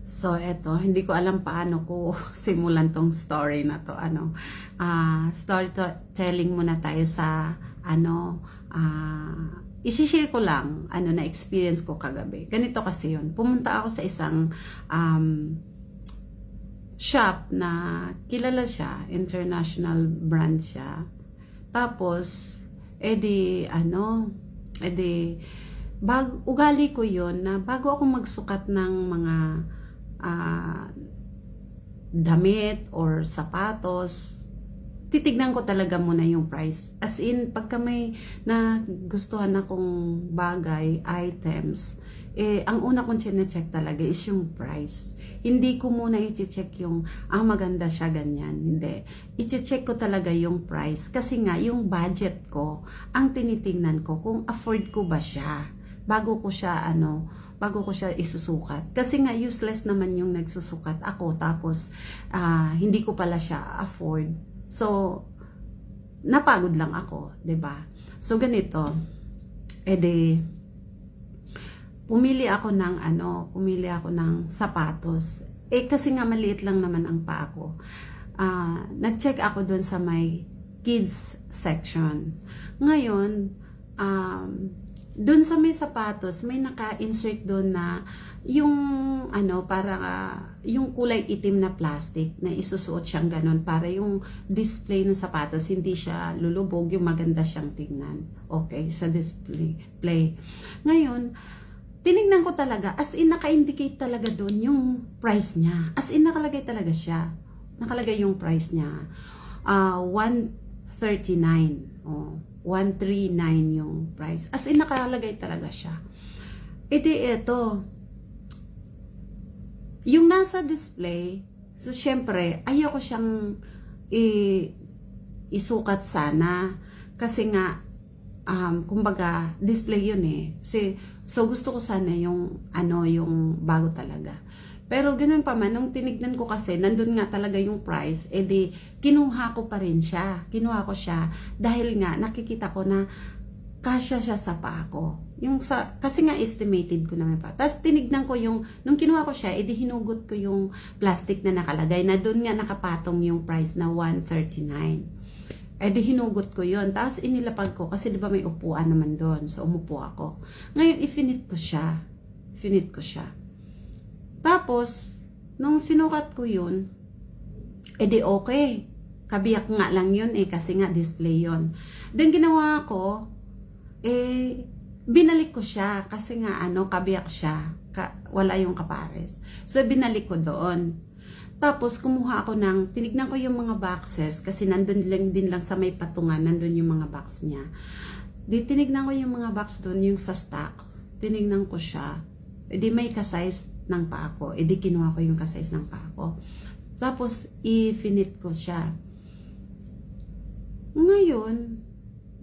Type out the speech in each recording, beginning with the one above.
So, eto, hindi ko alam paano ko simulan tong story na to. Storytelling muna tayo sa, isi-share ko lang, na experience ko kagabi. Ganito kasi yun. Pumunta ako sa isang shop na kilala siya, international brand siya. Tapos, ugali ko yun na bago ako magsukat ng mga damit or sapatos, titignan ko talaga muna yung price. As in, pagka may nagustuhan akong bagay, items, ang una kong chinecheck talaga is yung price. Hindi ko muna i-check yung, maganda siya, ganyan. Hindi. I-check ko talaga yung price. Kasi nga, yung budget ko, ang tinitingnan ko kung afford ko ba siya. Bago ko siya isusukat. Kasi nga useless naman yung nagsusukat ako tapos hindi ko pala siya afford. So napagod lang ako, 'di ba? So ganito, pumili ako ng sapatos. Kasi nga maliit lang naman ang paa ko. Nag-check ako doon sa may kids section. Ngayon, doon sa may sapatos, may naka-insert doon na yung yung kulay itim na plastic na isusuot siyang ganun para yung display ng sapatos hindi siya lulubog, yung maganda siyang tingnan. Okay, sa display. Ngayon, tinignan ko talaga, as in naka-indicate talaga doon yung price niya. As in nakalagay talaga siya. Nakalagay yung price niya. 139. 139 yung price. As in, nakalagay talaga siya. Ito. Yung nasa display, so syempre, ayoko siyang isukat sana. Kasi nga, kumbaga, display yun eh. So, gusto ko sana yung bago talaga. Pero ganun pa man, nung tinignan ko kasi, nandun nga talaga yung price, kinuha ko pa rin siya. Kinuha ko siya dahil nga nakikita ko na kasya siya sa paa ko. Kasi nga estimated ko naman pa. Tapos tinignan ko nung kinuha ko siya, hinugot ko yung plastic na nakalagay na doon nga nakapatong yung price na 139. Hinugot ko yon. Tapos inilapag ko kasi di ba may upuan naman doon. So umupo ako. Ngayon, ifinit ko siya. Tapos, nung sinukat ko yun, okay. Kabiyak nga lang yun kasi nga display yun. Then ginawa ko, binalik ko siya kasi nga kabiyak siya. Wala yung kapares. So, binalik ko doon. Tapos, kumuha ako tinignan ko yung mga boxes kasi nandun lang din lang sa may patungan, nandun yung mga box niya. Tinignan ko yung mga box doon, yung sa stock. Tinignan ko siya. May ka-size ng paa ko. Kinuha ko yung ka-size ng paa ko. Tapos, i-finit ko siya. Ngayon,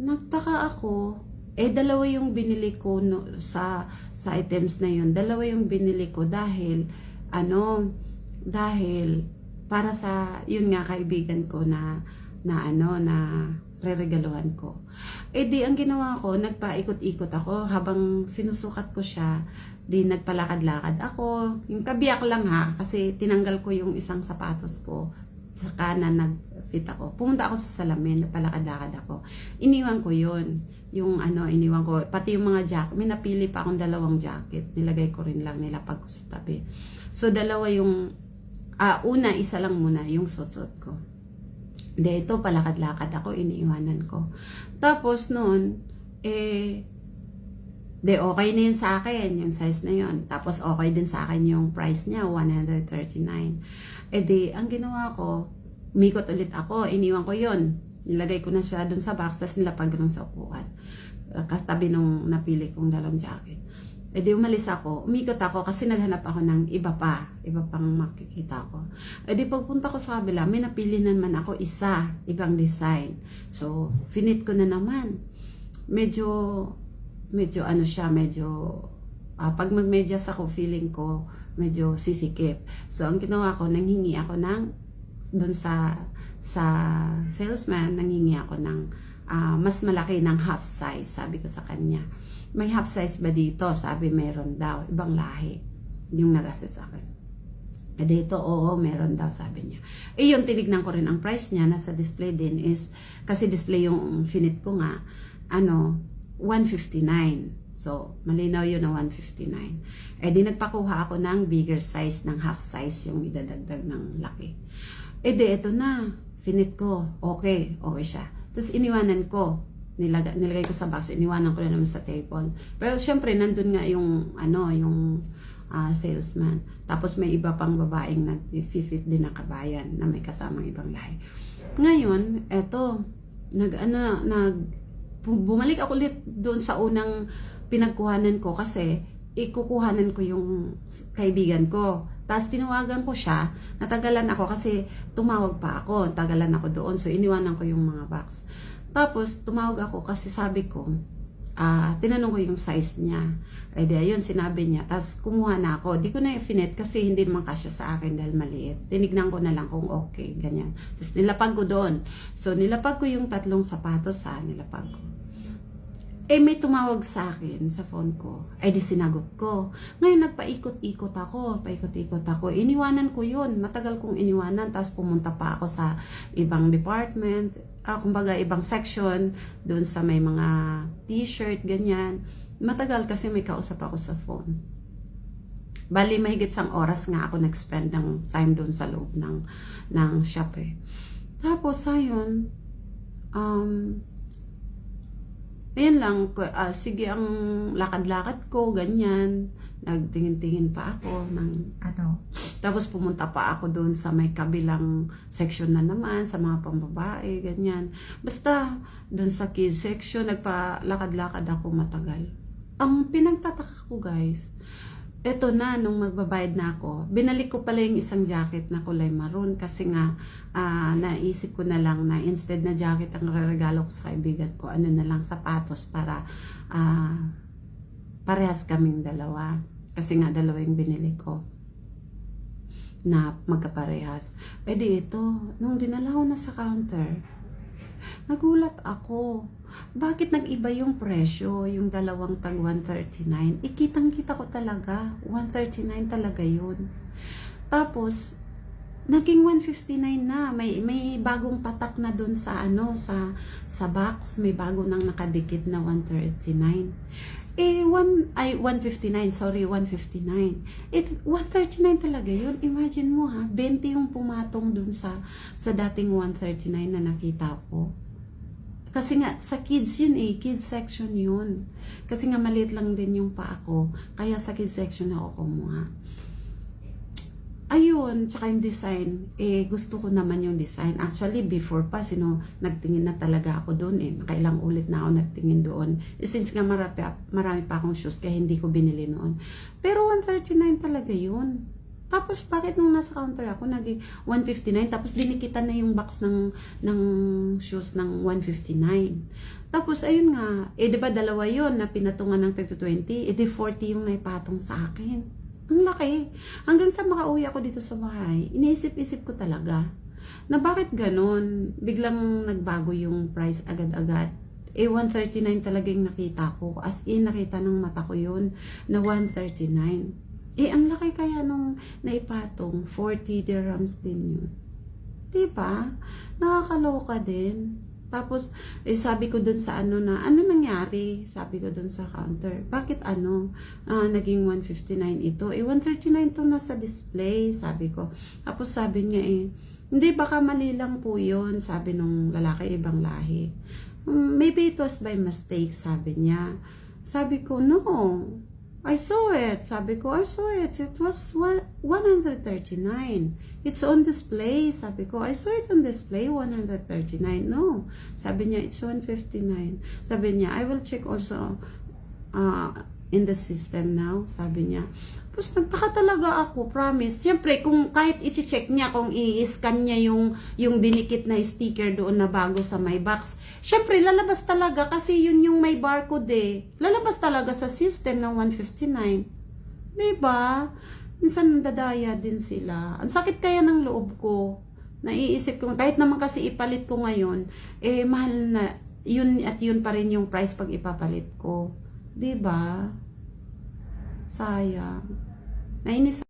nagtaka ako, dalawa yung binili ko sa items na yun. Dalawa yung binili ko dahil para sa, yun nga, kaibigan ko na reregaluhan ko. Ang ginawa ko, nagpaikot-ikot ako habang sinusukat ko siya. Nagpalakad-lakad ako. Yung kabiyak lang kasi tinanggal ko yung isang sapatos ko. Sa kanan nag-fit ako. Pumunta ako sa salamin, nagpalakad-lakad ako. Iniwan ko yun. Iniwan ko. Pati yung mga jacket. May napili pa akong 2 jacket. Nilagay ko rin lang, nilapag ko sa tabi. So, dalawa yung, isa lang muna yung suot ko. Ito, palakad-lakad ako, iniiwanan ko. Tapos noon, okay na yun sa akin, yung size na yun. Tapos okay din sa akin yung price niya, 139. Ang ginawa ko, umikot ulit ako, iniwan ko yun. Nilagay ko na siya dun sa box, tapos nilapag ko lang sa upuan. Katabi nung napili kong 2 jacket. Umalis ako, umikot ako kasi naghanap ako ng iba pang makikita ko. Pagpunta ko sa kabila, may napili naman ako ibang design. So, finit ko na naman. Medyo pag magmedyas ako, feeling ko, medyo sisikip. So, ang ginawa ko, nanghingi ako doon sa salesman, nanghingi ako ng mas malaki ng half size, sabi ko sa kanya. May half size ba dito? Sabi meron daw, ibang lahi yung nag-assess sa akin. Dito, oo, meron daw, sabi niya. Yung tinignan ko rin ang price niya, nasa display din is, kasi display yung finit ko nga, 159. So, malinaw yun na 159. Di nagpakuha ako ng bigger size, ng half size, yung idadagdag ng laki. Di, ito na, finit ko, okay siya. Tapos, iniwanan ko, nilagay ko sa box, iniwanan ko na naman sa table. Pero, syempre, nandun nga yung, yung salesman. Tapos may iba pang babaeng nag-fit din na kabayan na may kasamang ibang lahi. Ngayon, eto, bumalik ako ulit doon sa unang pinagkuhanan ko kasi ikukuhanan ko yung kaibigan ko. Tapos tinawagan ko siya, natagalan ako kasi tumawag pa ako, tagalan ako doon. So iniwanan ko yung mga box. Tapos tumawag ako kasi sabi ko, tinanong ko yung size niya. Di ayun, sinabi niya. Tapos kumuha na ako. Di ko na i-finit kasi hindi naman kasya sa akin dahil maliit. Tinignan ko na lang kung okay, ganyan. Tapos nilapag ko doon. So nilapag ko yung 3 sapatos nilapag ko. May tumawag sa akin sa phone ko. Di sinagot ko. Ngayon nagpaikot-ikot ako. Iniwanan ko yun. Matagal kong iniwanan. Tapos pumunta pa ako sa ibang department. Kumbaga ibang section. Doon sa may mga t-shirt, ganyan. Matagal kasi may kausap ako sa phone. Bali, mahigit 1 oras nga ako nag-spend ng time doon sa loob ng shop Tapos, ayun, ayan lang, sige ang lakad-lakad ko, ganyan. Nagtingin-tingin pa ako ng Tapos pumunta pa ako doon sa may kabilang section na naman, sa mga pambabae, ganyan. Basta doon sa kids section, nagpalakad-lakad ako matagal. Ang pinagtataka ko guys, eto na, nung magbabayad na ako, binalik ko pala yung isang jacket na kulay maroon kasi nga, naisip ko na lang na instead na jacket ang regalo ko sa kaibigan ko, ano na lang, sapatos para parehas kaming dalawa. Kasi nga, dalawa yung binili ko na magkaparehas. Di ito, nung dinala ko na sa counter, nagulat ako. Bakit nag-iba yung presyo? Yung dalawang tag 139. Kitang-kita ko talaga. 139 talaga yun. Tapos, naging 159 na. May bagong patak na dun sa sa box. May bago nang nakadikit na 139. 159, sorry, 159. 139 talaga yun. Imagine mo 20 yung pumatong dun sa dating 139 na nakita ko. Kasi nga, sa kids yun kids section yun. Kasi nga, maliit lang din yung paa ko. Kaya sa kids section ako kumuha. Ayun, tsaka yung design, gusto ko naman yung design. Actually, before pa, nagtingin na talaga ako doon Makailang ulit na ako nagtingin doon. Since nga marami pa akong shoes, kaya hindi ko binili noon. Pero 139 talaga yun. Tapos, bakit nung nasa counter ako, naging 159, tapos dinikitan na yung box ng shoes ng 159. Tapos, ayun nga, diba dalawa yun na pinatungan ng 30-20, 40 yung naipatong sa akin. Ang laki. Hanggang sa makauwi ako dito sa bahay, iniisip-isip ko talaga na bakit ganon, biglang nagbago yung price agad-agad. 139 talaga yung nakita ko. As in, nakita ng mata ko yun na 139. Ang laki kaya nung naipatong, 40 dirhams din yun. Diba? Nakakaloka din. Tapos, sabi ko dun sa ano nangyari? Sabi ko dun sa counter, bakit naging 159 ito? 139 to nasa display, sabi ko. Tapos sabi niya hindi, baka mali lang po yun, sabi nung lalaki, ibang lahi. Maybe it was by mistake, sabi niya. Sabi ko, no, I saw it. Sabi ko, I saw it. It was 139. It's on display. Sabi ko, I saw it on display, 139. No. Sabi niya, it's 159. Sabi niya, I will check also in the system now. Sabi niya. Tapos nagtaka talaga ako, promise. Siyempre, kung kahit i-check niya, kung i-scan niya yung dinikit na sticker doon na bago sa my box, siyempre, lalabas talaga kasi yun yung may barcode Lalabas talaga sa system ng 159. Diba? Minsan nadadaya din sila. Ang sakit kaya ng loob ko. Naiisip ko, kahit naman kasi ipalit ko ngayon, mahal na, yun at yun pa rin yung price pag ipapalit ko. Diba? Sayang. Nainis